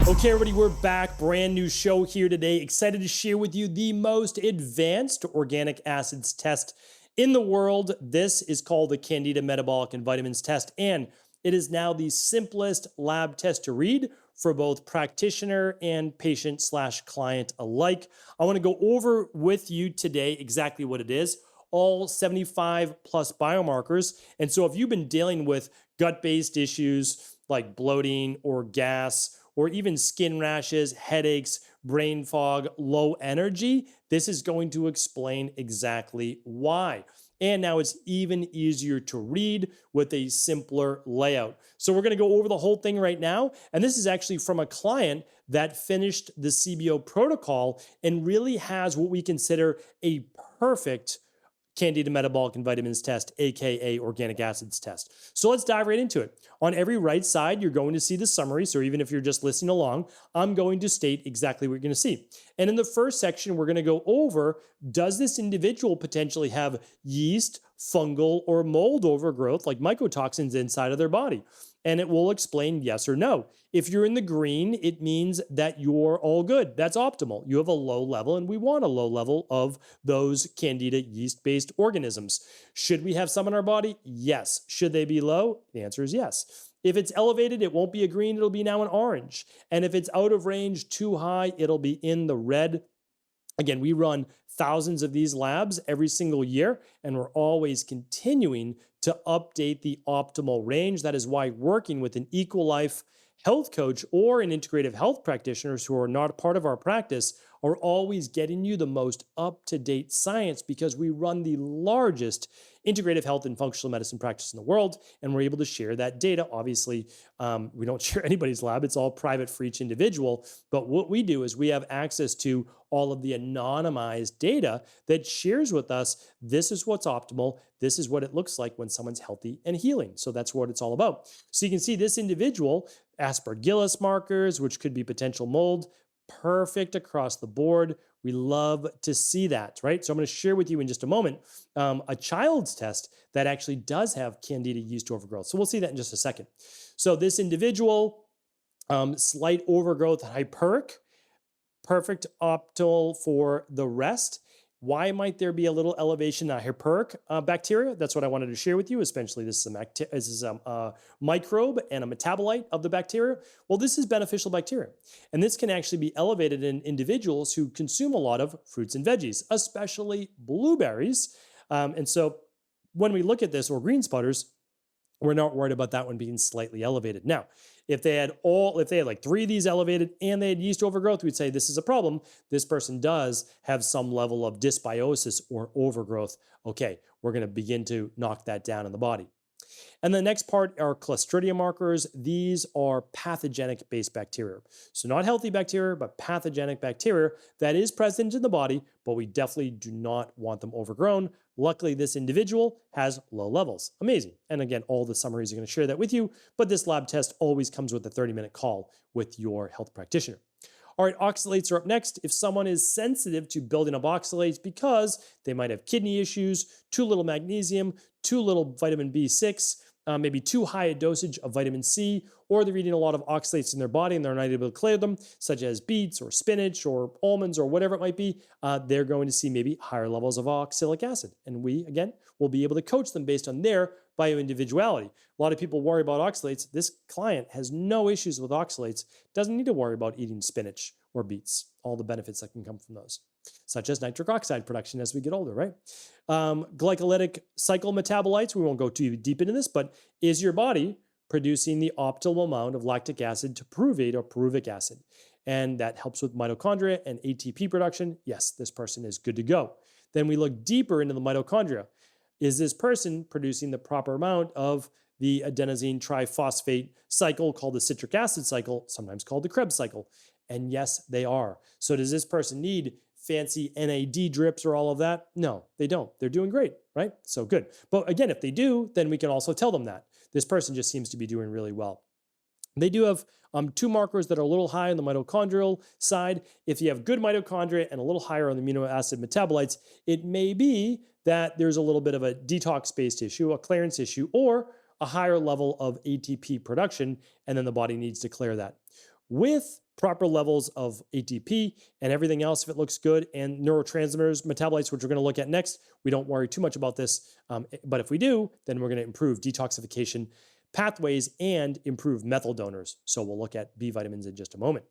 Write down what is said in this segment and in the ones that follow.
Okay, everybody, we're back. Brand new show here today. Excited to share with you the most advanced organic acids test in the world. This is called the Candida Metabolic and Vitamins Test, and it is now the simplest lab test to read for both practitioner and patient/client alike. I want to go over with you today exactly what it is, all 75 plus biomarkers. And so if you've been dealing with gut-based issues like bloating or gas, or even skin rashes, headaches, brain fog, low energy, this is going to explain exactly why. And now it's even easier to read with a simpler layout. So we're going to go over the whole thing right now. And this is actually from a client that finished the CBO protocol and really has what we consider a perfect Candida Metabolic and Vitamins Test, aka organic acids test. So let's dive right into it. On every right side, you're going to see the summary. So even if you're just listening along, I'm going to state exactly what you're going to see. And in the first section, we're going to go over, does this individual potentially have yeast, fungal, or mold overgrowth, like mycotoxins inside of their body? And it will explain yes or no. If you're in the green, it means that you're all good. That's optimal. You have a low level, and we want a low level of those Candida yeast-based organisms. Should we have some in our body? Yes. Should they be low? The answer is yes. If it's elevated, it won't be a green, it'll be now an orange. And if it's out of range, too high, it'll be in the red. Again, we run thousands of these labs every single year, and we're always continuing to update the optimal range. That is why working with an Equal Life health coach or an integrative health practitioners who are not part of our practice are always getting you the most up-to-date science, because we run the largest integrative health and functional medicine practice in the world, and we're able to share that data. Obviously, we don't share anybody's lab. It's all private for each individual. But what we do is we have access to all of the anonymized data that shares with us, this is what's optimal. This is what it looks like when someone's healthy and healing. So that's what it's all about. So you can see this individual, aspergillus markers, which could be potential mold, perfect across the board. We love to see that, right? So I'm going to share with you in just a moment a child's test that actually does have Candida yeast overgrowth. So we'll see that in just a second. So this individual, slight overgrowth, hyperic, perfect optimal for the rest. Why might there be a little elevation in hyperic bacteria? That's what I wanted to share with you. Essentially, this is a microbe and a metabolite of the bacteria. Well, this is beneficial bacteria. And this can actually be elevated in individuals who consume a lot of fruits and veggies, especially blueberries. And so when we look at this, or green sputters, we're not worried about that one being slightly elevated. Now, if they had like 3 of these elevated and they had yeast overgrowth, we'd say this is a problem. This person does have some level of dysbiosis or overgrowth. Okay, we're going to begin to knock that down in the body. And the next part are Clostridium markers. These are pathogenic-based bacteria. So not healthy bacteria, but pathogenic bacteria that is present in the body, but we definitely do not want them overgrown. Luckily, this individual has low levels. Amazing. And again, all the summaries are going to share that with you, but this lab test always comes with a 30-minute call with your health practitioner. All right, oxalates are up next. If someone is sensitive to building up oxalates because they might have kidney issues, too little magnesium, too little vitamin B6, maybe too high a dosage of vitamin C, or they're eating a lot of oxalates in their body and they're not able to clear them, such as beets or spinach or almonds or whatever it might be, they're going to see maybe higher levels of oxalic acid. And we, again, will be able to coach them based on their bioindividuality. A lot of people worry about oxalates. This client has no issues with oxalates, doesn't need to worry about eating spinach or beets, all the benefits that can come from those, such as nitric oxide production as we get older, right? Glycolytic cycle metabolites, we won't go too deep into this, but is your body producing the optimal amount of lactic acid to pyruvate or pyruvic acid? And that helps with mitochondria and ATP production. Yes, this person is good to go. Then we look deeper into the mitochondria. Is this person producing the proper amount of the adenosine triphosphate cycle called the citric acid cycle, sometimes called the Krebs cycle? And yes, they are. So does this person need fancy NAD drips or all of that? No, they don't. They're doing great, right? So good. But again, if they do, then we can also tell them that. This person just seems to be doing really well. They do have 2 markers that are a little high on the mitochondrial side. If you have good mitochondria and a little higher on the amino acid metabolites, it may be that there's a little bit of a detox-based issue, a clearance issue, or a higher level of ATP production, and then the body needs to clear that. With proper levels of ATP and everything else if it looks good, and neurotransmitters, metabolites, which we're going to look at next. We don't worry too much about this, but if we do, then we're going to improve detoxification pathways and improve methyl donors. So we'll look at B vitamins in just a moment.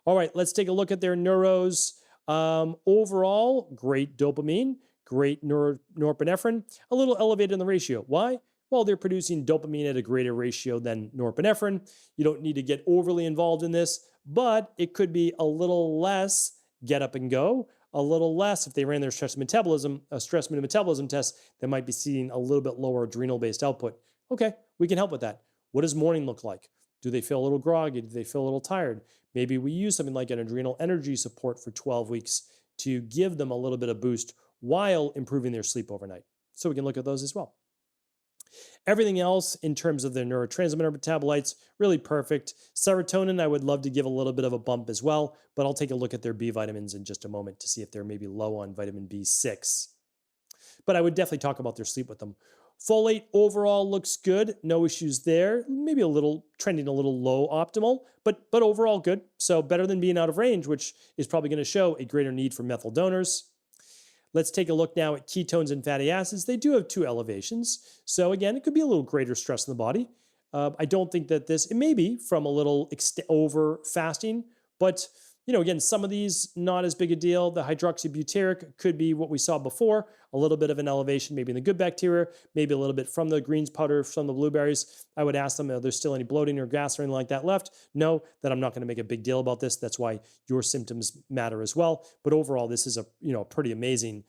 All right, let's take a look at their neuros. Overall, great dopamine, great norepinephrine, a little elevated in the ratio. Why? Well, they're producing dopamine at a greater ratio than norepinephrine. You don't need to get overly involved in this, but it could be a little less get up and go, a little less if they ran their stress metabolism test, they might be seeing a little bit lower adrenal-based output. Okay, we can help with that. What does morning look like? Do they feel a little groggy? Do they feel a little tired? Maybe we use something like an adrenal energy support for 12 weeks to give them a little bit of boost while improving their sleep overnight. So we can look at those as well. Everything else in terms of their neurotransmitter metabolites, really perfect. Serotonin, I would love to give a little bit of a bump as well, but I'll take a look at their B vitamins in just a moment to see if they're maybe low on vitamin B6. But I would definitely talk about their sleep with them. Folate overall looks good, no issues there. Maybe a little trending a little low optimal, but overall good. So better than being out of range, which is probably going to show a greater need for methyl donors. Let's take a look now at ketones and fatty acids. They do have 2 elevations. So again, it could be a little greater stress in the body. I don't think that it may be from a little over fasting, but again, some of these not as big a deal. The hydroxybutyric could be what we saw before, a little bit of an elevation, maybe in the good bacteria, maybe a little bit from the greens powder, from the blueberries. I would ask them, are there still any bloating or gas or anything like that left? No, that I'm not going to make a big deal about this. That's why your symptoms matter as well. But overall, this is a pretty amazing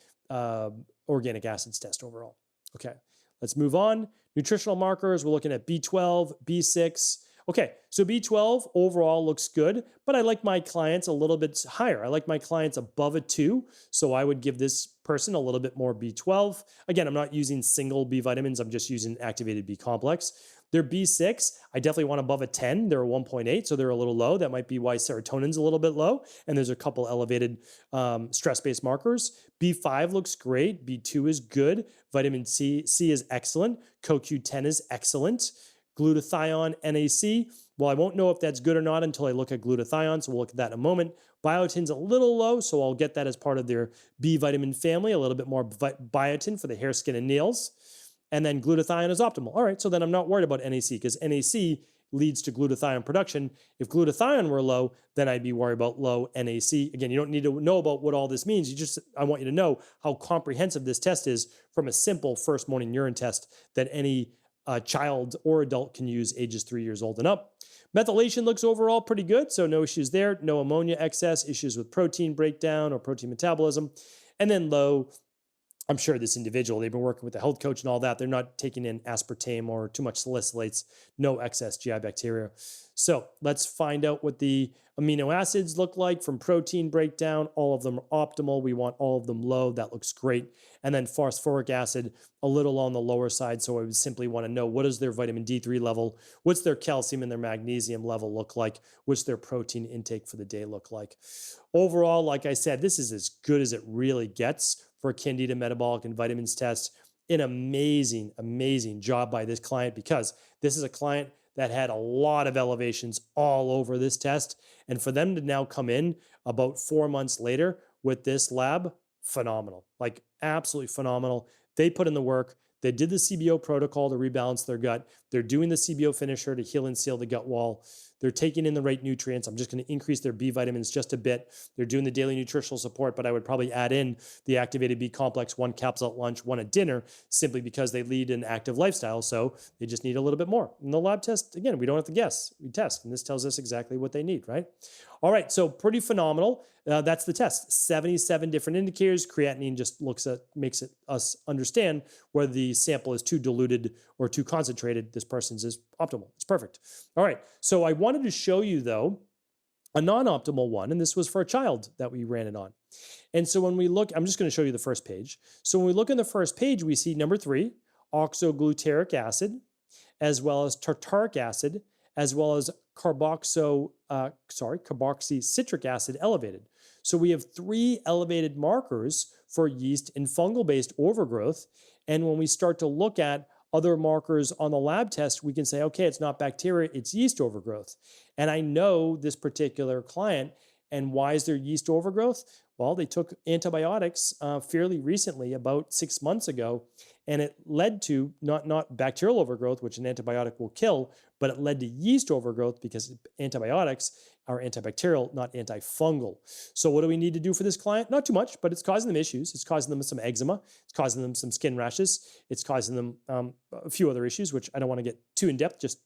organic acids test overall. Okay, let's move on. Nutritional markers, we're looking at B12, B6. Okay, so B12 overall looks good, but I like my clients a little bit higher. I like my clients above a 2, so I would give this person a little bit more B12. Again, I'm not using single B vitamins, I'm just using activated B complex. Their B6, I definitely want above a 10. They're a 1.8, so they're a little low. That might be why serotonin's a little bit low, and there's a couple elevated stress-based markers. B5 looks great. B2 is good. Vitamin C is excellent. CoQ10 is excellent. Glutathione, NAC. Well, I won't know if that's good or not until I look at glutathione, so we'll look at that in a moment. Biotin's a little low, so I'll get that as part of their B vitamin family, a little bit more biotin for the hair, skin, and nails. And then glutathione is optimal. All right, so then I'm not worried about NAC because NAC leads to glutathione production. If glutathione were low, then I'd be worried about low NAC. Again, you don't need to know about what all this means. I want you to know how comprehensive this test is from a simple first morning urine test that any child or adult can use ages 3 years old and up. Methylation looks overall pretty good, so no issues there. No ammonia excess, issues with protein breakdown or protein metabolism. And then low, I'm sure this individual, they've been working with the health coach and all that. They're not taking in aspartame or too much salicylates, no excess GI bacteria. So let's find out what the amino acids look like from protein breakdown. All of them are optimal. We want all of them low. That looks great. And then phosphoric acid, a little on the lower side. So I would simply want to know, what is their vitamin D3 level? What's their calcium and their magnesium level look like? What's their protein intake for the day look like? Overall, like I said, this is as good as it really gets for Candida Metabolic and Vitamins Test. An amazing, amazing job by this client, because this is a client that had a lot of elevations all over this test. And for them to now come in about 4 months later with this lab, phenomenal, like absolutely phenomenal. They put in the work. They did the CBO protocol to rebalance their gut. They're doing the CBO finisher to heal and seal the gut wall. They're taking in the right nutrients. I'm just going to increase their B vitamins just a bit. They're doing the daily nutritional support, but I would probably add in the activated B complex, 1 capsule at lunch, 1 at dinner, simply because they lead an active lifestyle. So they just need a little bit more. And the lab test, again, we don't have to guess. We test, and this tells us exactly what they need, right? All right, so pretty phenomenal. That's the test. 77 different indicators. Creatinine just makes us understand whether the sample is too diluted or too concentrated. This person's is optimal. It's perfect. All right, so I wanted to show you, though, a non-optimal one, and this was for a child that we ran it on. And so when we look, I'm just going to show you the first page. So when we look in the first page, we see number 3, oxoglutaric acid, as well as tartaric acid, as well as carboxycitric acid elevated. So we have 3 elevated markers for yeast and fungal-based overgrowth. And when we start to look at other markers on the lab test, we can say, okay, it's not bacteria, it's yeast overgrowth. And I know this particular client. And why is there yeast overgrowth? Well, they took antibiotics fairly recently, about 6 months ago, and it led to not bacterial overgrowth, which an antibiotic will kill, but it led to yeast overgrowth because antibiotics are antibacterial, not antifungal. So what do we need to do for this client? Not too much, but it's causing them issues. It's causing them some eczema. It's causing them some skin rashes. It's causing them a few other issues, which I don't want to get too in depth, just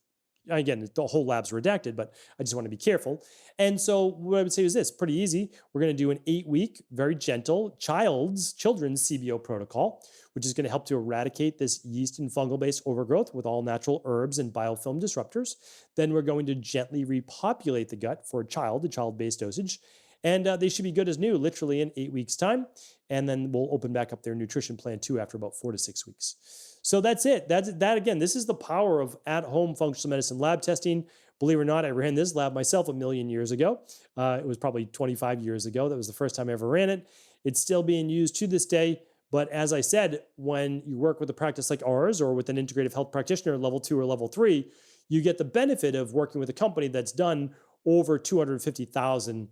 again, the whole lab's redacted, but I just want to be careful. And so what I would say is this, pretty easy. We're going to do an 8-week, very gentle children's CBO protocol, which is going to help to eradicate this yeast and fungal-based overgrowth with all natural herbs and biofilm disruptors. Then we're going to gently repopulate the gut for a child-based dosage. And they should be good as new, literally in 8 weeks' time. And then we'll open back up their nutrition plan too after about 4 to 6 weeks. So that's it. That again, this is the power of at-home functional medicine lab testing. Believe it or not, I ran this lab myself a million years ago. It was probably 25 years ago. That was the first time I ever ran it. It's still being used to this day. But as I said, when you work with a practice like ours or with an integrative health practitioner, level 2 or level 3, you get the benefit of working with a company that's done over 250,000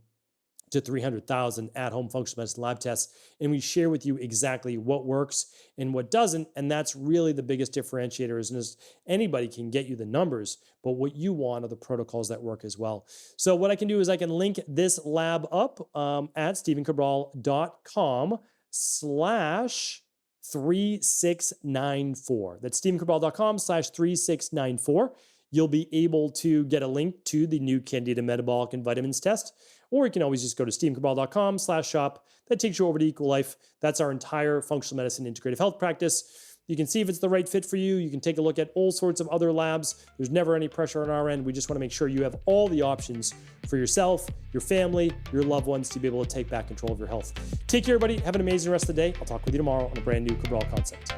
to 300,000 at-home functional medicine lab tests. And we share with you exactly what works and what doesn't. And that's really the biggest differentiator, is anybody can get you the numbers, but what you want are the protocols that work as well. So what I can do is I can link this lab up at StephenCabral.com/3694. That's StephenCabral.com/3694. You'll be able to get a link to the new Candida Metabolic and Vitamins Test, or you can always just go to StephenCabral.com/shop. That takes you over to Equal Life. That's our entire functional medicine integrative health practice. You can see if it's the right fit for you. You can take a look at all sorts of other labs. There's never any pressure on our end. We just want to make sure you have all the options for yourself, your family, your loved ones to be able to take back control of your health. Take care, everybody. Have an amazing rest of the day. I'll talk with you tomorrow on a brand new Cabral Concept.